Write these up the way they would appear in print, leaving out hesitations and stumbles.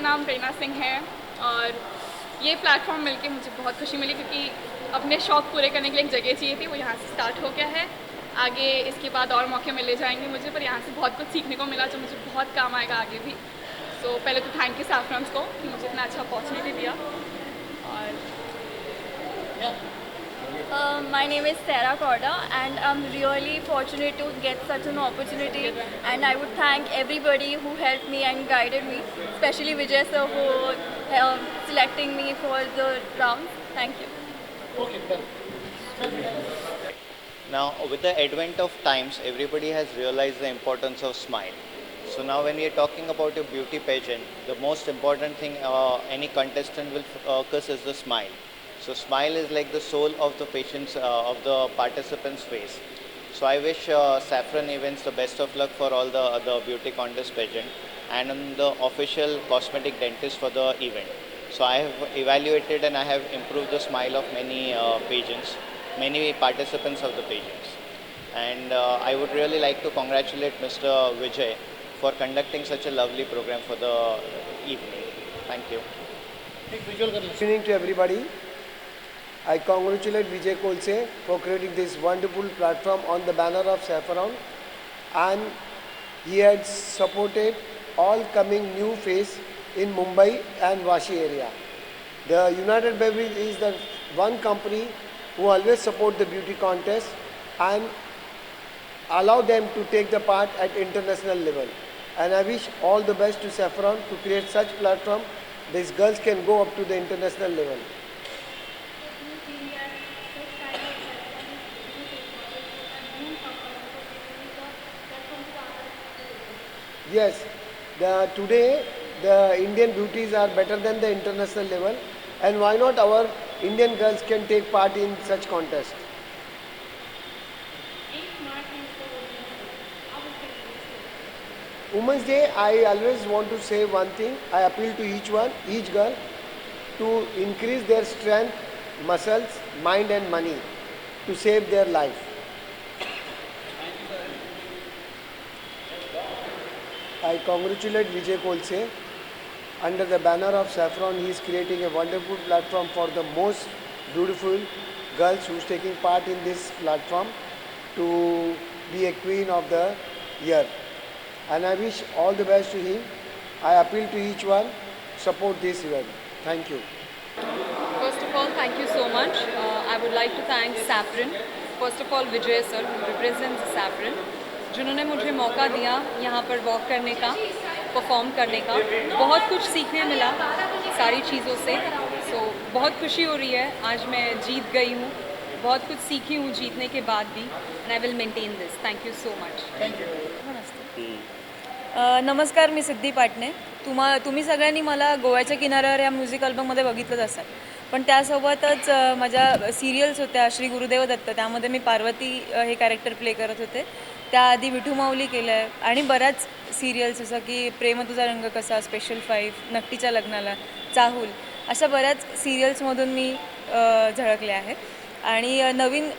नाम प्रेरणा सिंह है और ये प्लेटफॉर्म मिलके मुझे बहुत खुशी मिली क्योंकि अपने शौक़ पूरे करने के लिए एक जगह चाहिए थी, वो यहाँ से स्टार्ट हो गया है। आगे इसके बाद और मौके मिले जाएंगे मुझे, पर यहाँ से बहुत कुछ सीखने को मिला जो मुझे बहुत काम आएगा आगे भी। सो पहले तो थैंक यू सैफरॉन्स को कि मुझे इतना अच्छा अपॉर्चुनिटी दिया। और My name is Sarah Corda and I'm really fortunate to get such an opportunity, and I would thank everybody who helped me and guided me, especially Vijay sir who selecting me for the round. Thank you. Okay, done. Now, with the advent of times, everybody has realized the importance of smile. So now when we are talking about a beauty pageant, the most important thing any contestant will focus is the smile. So smile is like the soul of the patient's, of the participant's face. So I wish Saffron Events the best of luck for all the other beauty contest pageant and the official cosmetic dentist for the event. So I have evaluated and I have improved the smile of many pageants, many participants of the pageants. And I would really like to congratulate Mr. Vijay for conducting such a lovely program for the evening. Thank you. Listening to everybody, I congratulate Vijay Kolse for creating this wonderful platform on the banner of Saffron, and he had supported all coming new face in Mumbai and Vashi area. The United Beverage is the one company who always support the beauty contest and allow them to take the part at international level. And I wish all the best to Saffron to create such platform these girls can go up to the international level. Yes, today the Indian beauties are better than the international level, and why not our Indian girls can take part in such contest. Women's Day, I always want to say one thing. I appeal to each girl, to increase their strength, muscles, mind and money to save their life. I congratulate Vijay Kolse. Under the banner of Saffron, he is creating a wonderful platform for the most beautiful girls who is taking part in this platform to be a queen of the year. And I wish all the best to him. I appeal to each one, support this event. Thank you. First of all, thank you so much. I would like to thank Saffron. First of all, Vijay sir, who represents Saffron, जिन्होंने मुझे मौका दिया यहाँ पर walk करने का, perform करने का। बहुत कुछ सीखने मिला सारी चीज़ों से। सो बहुत खुशी हो रही है, आज मैं जीत गई हूँ, बहुत कुछ सीखी हूँ जीतने के बाद भी, and I will maintain this. Thank you so much. Thank you. नमस्कार, मी सिद्धी पाटणे. तुम्ही सगळ्यांनी मला गोव्याच्या किनाऱ्यावर या म्युझिक अल्बममध्ये बघितलंच असेल, पण त्यासोबतच माझ्या सिरियल्स होत्या श्री गुरुदेव दत्त, त्यामध्ये मी पार्वती हे कॅरेक्टर प्ले करत होते. त्याआधी विठू माऊली केलं आहे आणि बऱ्याच सिरियल्स जसं की प्रेम तुझा रंग कसा, स्पेशल 5, नकटीच्या लग्नाला, चाहूल, अशा बऱ्याच सिरियल्समधून मी झळकले आहे. आणि नवीन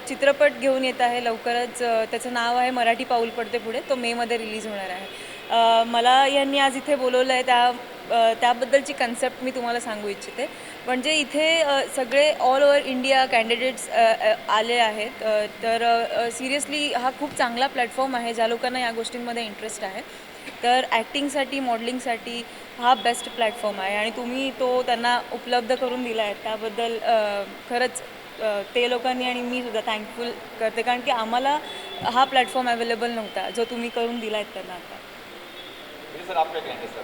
चित्रपट घेऊन येत आहे लवकरच. त्याचं नाव आहे मराठी पाऊल पडते पुढे. तो मेमध्ये रिलीज होणार आहे. मला यांनी आज इथे बोलवलं आहे, त्याबद्दलची कन्सेप्ट मी तुम्हाला सांगू इच्छिते. म्हणजे इथे सगळे ऑल ओव्हर इंडिया कॅन्डिडेट्स आले आहेत. तर सिरियसली हा खूप चांगला प्लॅटफॉर्म आहे ज्या लोकांना या गोष्टींमध्ये इंटरेस्ट आहे. तर ॲक्टिंगसाठी, मॉडेलिंगसाठी हा बेस्ट प्लॅटफॉर्म आहे आणि तुम्ही तो त्यांना उपलब्ध करून दिला आहे, त्याबद्दल खरंच ते लोकांनी आणि मी सुद्धा थँकफुल करते, कारण की आम्हाला हा प्लॅटफॉर्म अवेलेबल नव्हता जो तुम्ही करून दिला आहे त्यांना आता. सर आप क्या कहेंगे सर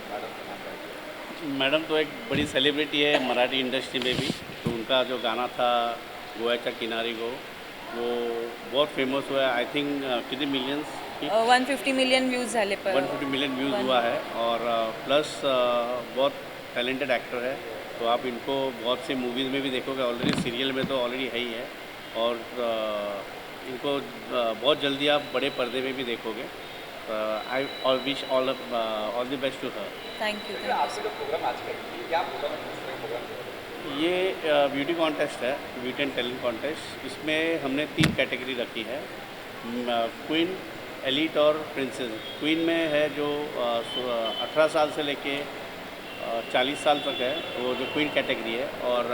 मैडम तो एक बड़ी सेलिब्रिटी है मराठी इंडस्ट्री में भी, तो उनका जो गाना था गोव्याच्या किनारी गो, वो बहुत फेमस हुआ है. आई थिंक कितने मिलियंस 150 मिलियन व्यूज़ झाले पर 150 मिलियन व्यूज़ हुआ है. और प्लस बहुत टैलेंटेड एक्टर है, तो आप इनको बहुत सी मूवीज़ में भी देखोगे. ऑलरेडी सीरियल में तो ऑलरेडी है ही है, और इनको बहुत जल्दी आप बड़े पर्दे में भी देखोगे. I wish all the best to her. Thank you. आपका जो प्रोग्राम आज का क्या प्रोग्राम? ये ब्यूटी कॉन्टेस्ट है, ब्यूटी एंड टैलेंट कॉन्टेस्ट. इसमें हमने 3 कैटेगरी रखी है, क्वीन, एलीट और प्रिंसेस. क्वीन में है जो 18 साल से लेके 40 साल तक है, वो जो क्वीन कैटेगरी है, और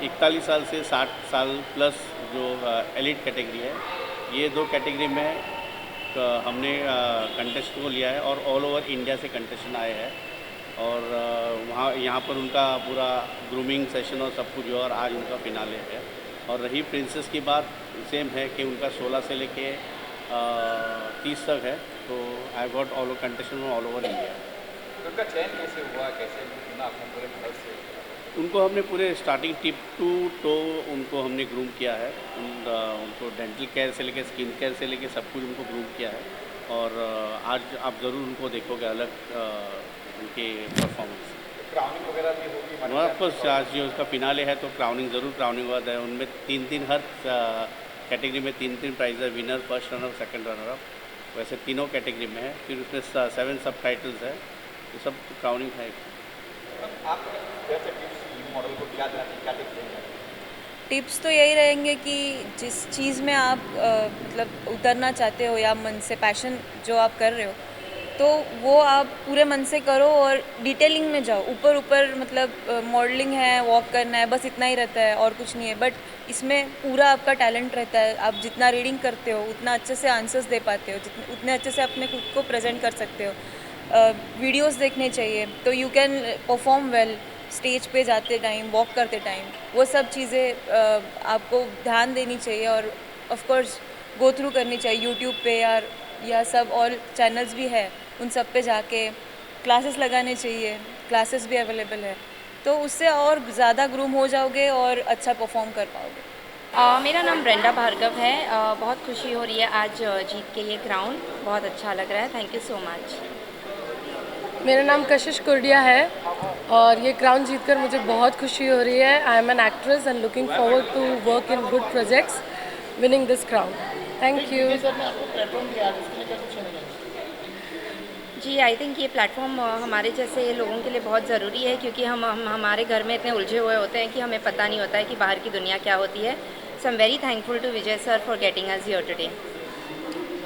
41 साल से 60 साल प्लस जो एलिट कैटेगरी है, ये 2 कैटेगरी में हमने कंटेस्ट को लिया है और ऑल ओवर इंडिया से कंटेस्टेंट आए हैं। और वहाँ यहाँ पर उनका पूरा ग्रूमिंग सेशन और सब कुछ, और आज उनका फिनाले है। और रही प्रिंसेस की बात, सेम है कि उनका 16 से लेके 30 तक है, तो I got all over contestant all over India. तो उनका चयन कैसे हुआ, कैसे चुना आपने पूरे भारत से? उनको हमने पूरे स्टार्टिंग टिप टू टो उनको हमने ग्रूम किया है। उनको डेंटल केयर से लेके स्किन केयर से लेके सब कुछ उनको ग्रूम किया है। और आज आप ज़रूर उनको देखोगे अलग उनके परफॉर्मेंस। क्राउनिंग वगैरह भी होगी? ऑफकोर्स आज जो उसका फिनाले है तो क्राउनिंग ज़रूर क्राउनिंग हुआ है। उनमें 3-3 हर कैटेगरी में 3-3 प्राइज़ है, winner, first runner, second runner up, वैसे तीनों कैटेगरी में है। फिर उसमें 7 सब टाइटल्स है, तो सब क्राउनिंग है। आप जैसे टिप्स मॉडल को क्या देना चाहिए, क्या टिप्स देंगे? टिप्स तो यही रहेंगे कि जिस चीज़ में आप मतलब उतरना चाहते हो या मन से पैशन जो आप कर रहे हो, तो वो आप पूरे मन से करो और डिटेलिंग में जाओ। ऊपर मतलब मॉडलिंग है, वॉक करना है, बस इतना ही रहता है और कुछ नहीं है। बट इसमें पूरा आपका टैलेंट रहता है। आप जितना रीडिंग करते हो उतना अच्छे से आंसर्स दे पाते हो, उतने अच्छे से अपने खुद को प्रेजेंट कर सकते हो। वीडियोस देखने चाहिए तो you can perform well stage पे जाते टाइम, वॉक करते टाइम। वो सब चीज़ें आपको ध्यान देनी चाहिए और ऑफ कोर्स गो थ्रू करनी चाहिए। यूट्यूब पे या सब और चैनल्स भी है, उन सब पे जाके क्लासेस लगाने चाहिए। क्लासेस भी अवेलेबल है, तो उससे और ज़्यादा ग्रूम हो जाओगे और अच्छा परफॉर्म कर पाओगे। मेरा नाम ब्रेंडा भार्गव है। बहुत खुशी हो रही है आज जीत के ये क्राउन, बहुत अच्छा लग रहा है। Thank you so much. मेरा नाम कशिश कुर्डिया है और ये क्राउन जीतकर मुझे बहुत खुशी हो रही है। I am an actress and looking forward to work in good projects winning this crown. Thank you. जी, आई थिंक ये प्लेटफॉर्म हमारे जैसे लोगों के लिए बहुत ज़रूरी है, क्योंकि हम हमारे घर में इतने उलझे हुए होते हैं कि हमें पता नहीं होता है कि बाहर की दुनिया क्या होती है। So I am very thankful to Vijay sir for getting us here today.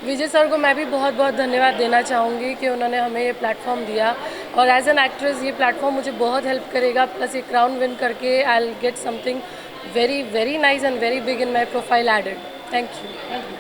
Vijay sir को मैं भी बहुत बहुत धन्यवाद देना चाहूँगी कि उन्होंने हमें ये प्लेटफॉर्म दिया, और एज एन एक्ट्रेस ये प्लेटफॉर्म मुझे बहुत हेल्प करेगा। प्लस ये क्राउन विन करके I will get something very very nice and very big in my profile added. Thank you.